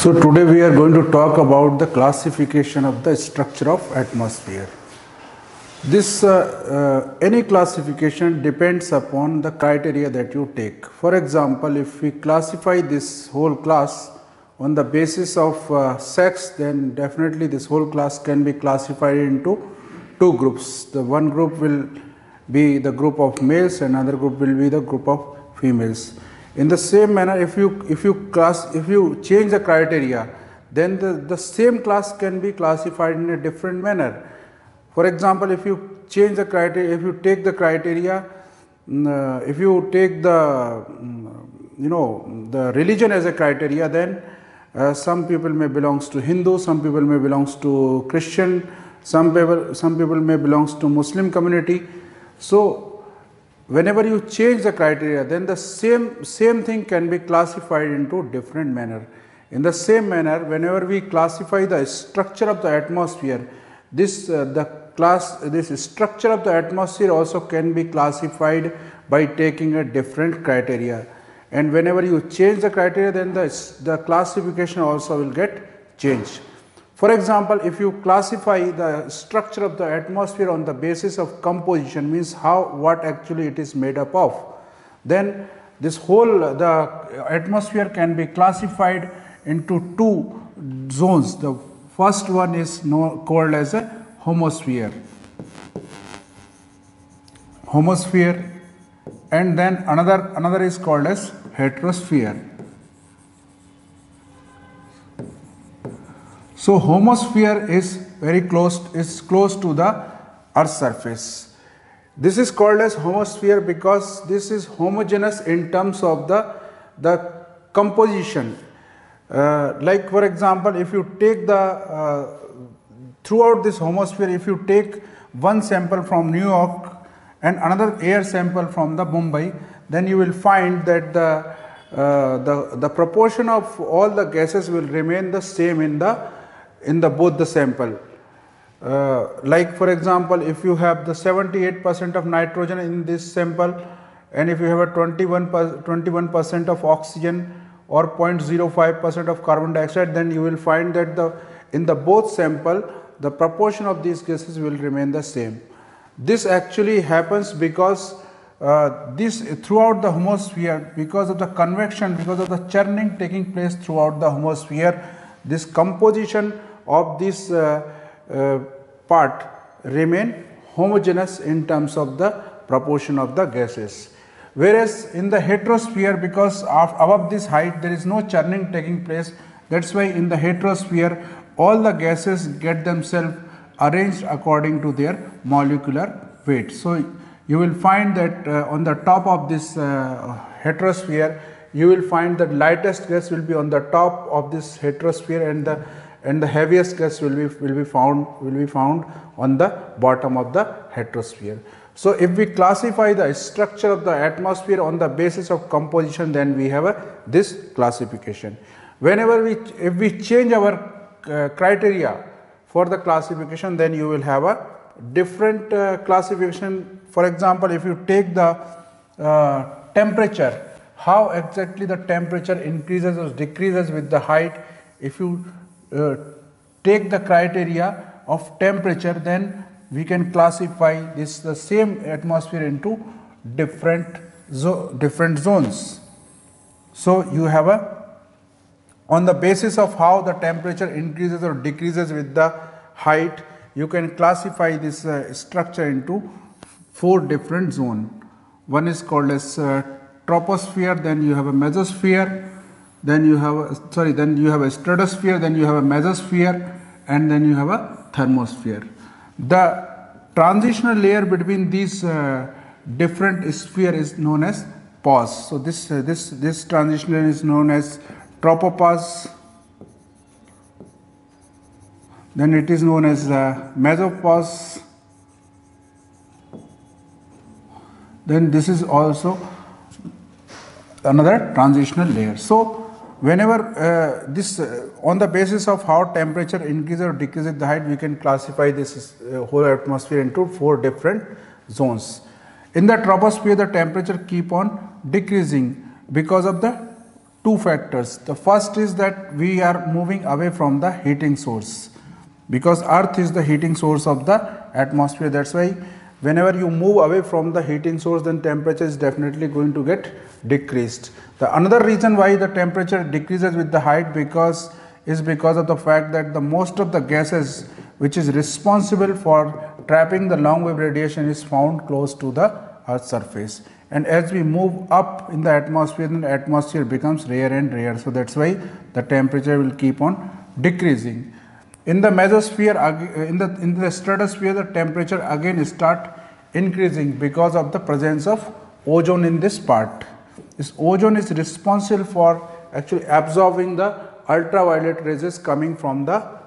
So today we are going to talk about the classification of the structure of atmosphere. This any classification depends upon the criteria that you take. For example, if we classify this whole class on the basis of sex, then definitely this whole class can be classified into two groups. The one group will be the group of males and another group will be the group of females. In the same manner, if you change the criteria, then the same class can be classified in a different manner. For example, if you change the criteria, if you take the criteria, if you take the the religion as a criteria, then some people may belongs to Hindu, some people may belongs to Christian, some people may belongs to Muslim community. So whenever you change the criteria, then the same thing can be classified into different manner. In the same manner, whenever we classify the structure of the atmosphere, this structure of the atmosphere also can be classified by taking a different criteria. And whenever you change the criteria, then the classification also will get changed. For example, if you classify the structure of the atmosphere on the basis of composition, means what actually it is made up of, then the atmosphere can be classified into two zones. The first one is called as a homosphere, and then another is called as heterosphere. So homosphere is close to the Earth's surface. This is called as homosphere because this is homogeneous in terms of the composition. Like for example, if you take throughout this homosphere, if you take one sample from New York and another air sample from the Mumbai, then you will find that the proportion of all the gases will remain the same in both the sample. Like for example, if you have the 78% of nitrogen in this sample, and if you have a 21% of oxygen or 0.05% of carbon dioxide, then you will find that in both sample the proportion of these gases will remain the same. This actually happens because throughout the homosphere, because of the convection, because of the churning taking place throughout the homosphere, this composition of this part remain homogeneous in terms of the proportion of the gases. Whereas in the heterosphere, because above this height there is no churning taking place, that's why in the heterosphere all the gases get themselves arranged according to their molecular weight. So you will find that on the top of this heterosphere, you will find that lightest gas will be on the top of this heterosphere, and the heaviest gas will be found on the bottom of the heterosphere. So if we classify the structure of the atmosphere on the basis of composition, then we have this classification. If we change our criteria for the classification, then you will have a different classification. For example, if you take the temperature, how exactly the temperature increases or decreases with the height. If you take the criteria of temperature, then we can classify the same atmosphere into different zones. So you have on the basis of how the temperature increases or decreases with the height, you can classify this structure into 4 different zones. One is called as troposphere, then you have a mesosphere, then you have a stratosphere, then you have a mesosphere, and then you have a thermosphere. The transitional layer between these different spheres is known as pause. So this transition layer is known as tropopause. Then it is known as mesopause. Then this is also another transitional layer. So whenever on the basis of how temperature increases or decreases the height, we can classify this whole atmosphere into 4 different zones. In the troposphere, the temperature keep on decreasing because of the two factors. The first is that we are moving away from the heating source, because earth is the heating source of the atmosphere. That's why whenever you move away from the heating source, then temperature is definitely going to get decreased. The another reason why the temperature decreases with the height is because of the fact that the most of the gases which is responsible for trapping the long wave radiation is found close to the earth's surface. And as we move up in the atmosphere, then the atmosphere becomes rarer and rarer. So that's why the temperature will keep on decreasing. In the mesosphere, in the stratosphere, the temperature again start increasing because of the presence of ozone in this part. This ozone is responsible for actually absorbing the ultraviolet rays coming from the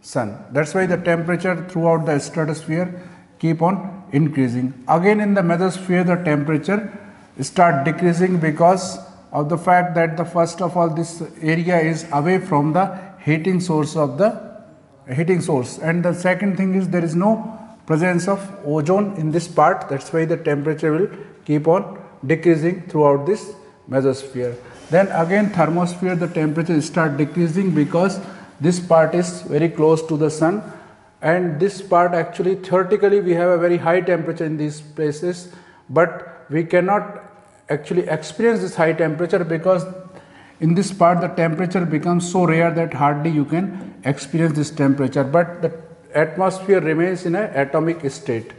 sun. That's why the temperature throughout the stratosphere keep on increasing. Again in the mesosphere, the temperature start decreasing because of the fact that the first of all this area is away from the heating source, and the second thing is there is no presence of ozone in this part. That's why the temperature will keep on decreasing throughout this mesosphere. Then again thermosphere, the temperature start decreasing because this part is very close to the sun, and this part actually theoretically we have a very high temperature in these places, but we cannot actually experience this high temperature because in this part the temperature becomes so rare that hardly you can experience this temperature, but the atmosphere remains in an atomic state.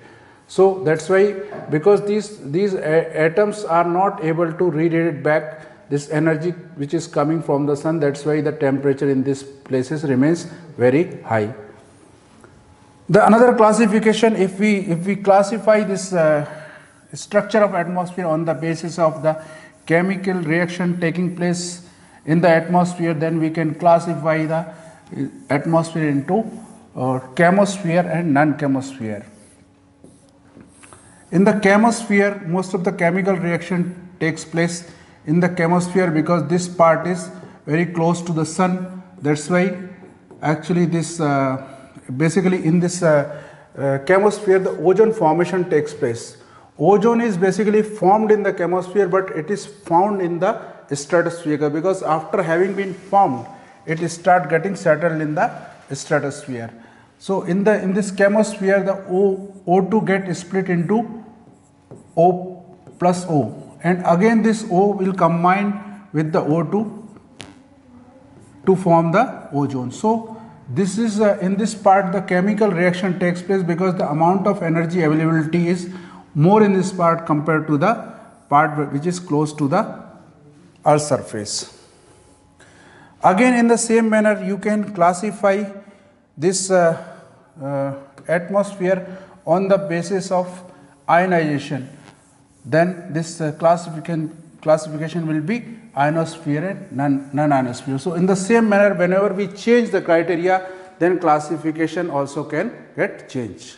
So that's why, because these atoms are not able to radiate back this energy which is coming from the sun, that's why the temperature in these places remains very high. The another classification, if we classify this structure of atmosphere on the basis of the chemical reaction taking place in the atmosphere, then we can classify the atmosphere into chemosphere and non-chemosphere. In the chemosphere, most of the chemical reaction takes place in the chemosphere because this part is very close to the sun. That's why actually this basically in this chemosphere the ozone formation takes place. Ozone is basically formed in the chemosphere, but it is found in the stratosphere because after having been formed, it start getting settled in the stratosphere. So in this chemosphere, the O2 get split into O plus O, and again this O will combine with the O2 to form the ozone. So this is in this part the chemical reaction takes place because the amount of energy availability is more in this part compared to the part which is close to the Earth's surface. Again in the same manner you can classify this atmosphere on the basis of ionization. Then this classification will be ionosphere and non-ionosphere. So in the same manner, whenever we change the criteria, then classification also can get changed.